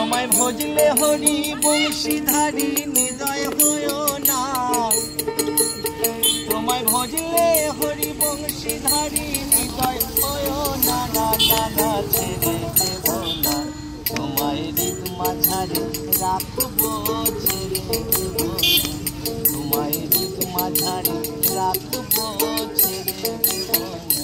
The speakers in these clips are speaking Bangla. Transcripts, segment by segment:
তোমায় ভজলে হরি বংশীধারী নিদয় হয় না, তোমায় ভজলে হরি বংশীধারী নিদয় হয় না, না না না ছেড়ে দেব না তোমায় হৃদ মাঝারে রাখবো, ছেড়ে দেব তোমায় হৃদ মাঝারে রাখবো, ছেড়ে দেব না।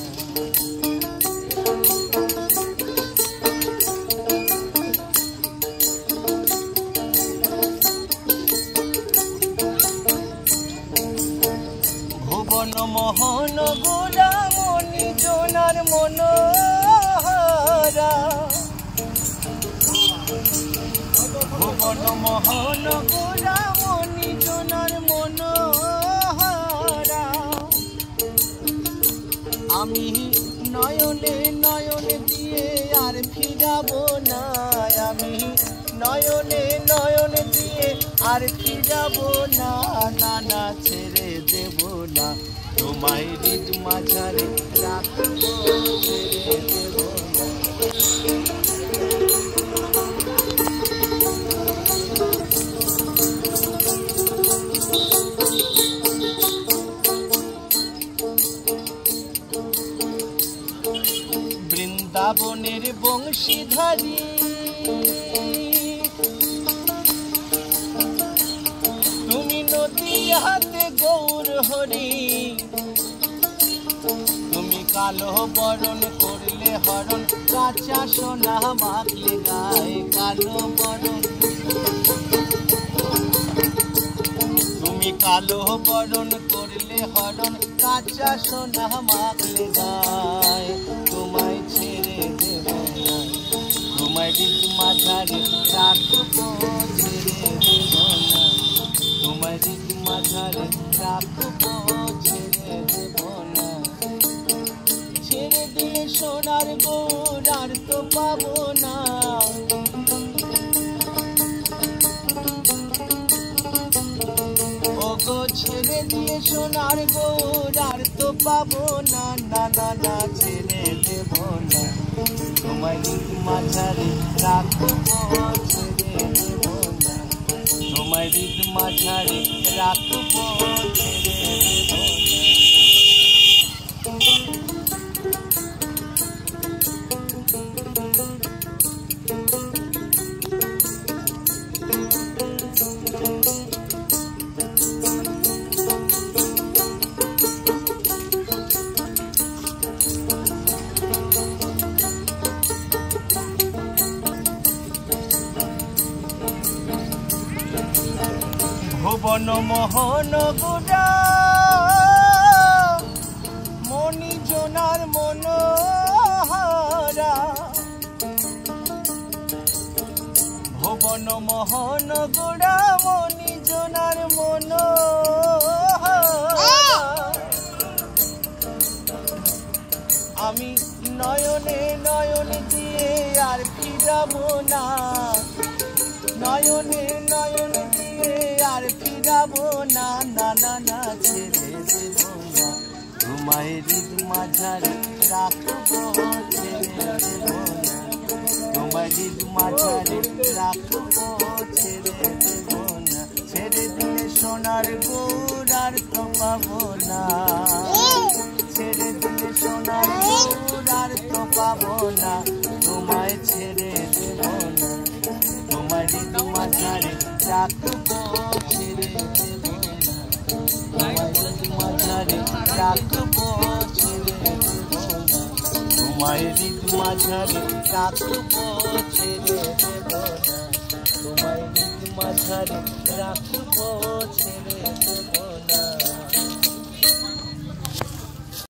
ভুবন মোহন গোলামণি জোনার মনোহরা, ভুবন মোহন গোলামণি জোনার মনোহরা, আমি নয়নে নয়নে দিয়ে আর ফিরাবো না, আমি নয়নে নয়নে দিয়ে আর ফিরাবো না, না না ছেড়ে দেব না তোমায় হৃদ মাঝারে রাখবো, ছেড়ে দেব না। বৃন্দাবনের বংশীধারী তুমি নদী হাতে গৌর হরি, তুমি কালো বরণ করলে হরণ, কাঁচা সোনা মাখলে গায়ে কালো বরণ, তুমি কালো বরণ করলে হরণ, কাঁচা সোনা মাখলে গায়ে, তোমায় ছেড়ে দেব না তোমায় হৃদ মাঝারে রাখবো, ছেড়ে দেব না তোমায় হৃদ মাঝারে রাখবো, ছেড়ে দেব না। ছেড়ে দিলে সোনার গৌর আর তো পাবো না, ওগো ছেড়ে দিয়ে সোনার গৌর আর তো পাবো না, না না না ছেড়ে দেব না তোমায় হৃদ মাঝারে রাখবো, ছেড়ে দেব না তোমায় হৃদ মাঝারে রাখবো, ছেড়ে দেব না। ভুবন মোহন গোড়া মণি জোনার মনোহরা, ভুবন মোহন গোড়া মণি জোনার মনোহরা, আমি নয়নে নয়নে দিয়ে আর ফিরাবো না, নয়নে নয়নে দিয়ে আর ফিরাবো না, না না না ছেড়ে দেব না তোমায় হৃদ মাঝারে রাখবো, ছেড়ে দেব না তোমায় হৃদ মাঝারে রাখবো, ছেড়ে দেব না। ছেড়ে দিলে সোনার গৌর আর তো পাবো না, ছেড়ে দিলে সোনার গৌর আর তো পাবো না, তোমায় ছেড়ে দেব না তোমায় হৃদ মাঝারে রাখবো, ছেড়ে দেব না তোমায় হৃদ মাঝারে রাখবো, ছেড়ে দেব না তোমায় হৃদ মাঝারে রাখবো, ছেড়ে দেব না তোমায় হৃদ মাঝারে রাখবো, ছেড়ে দেব না।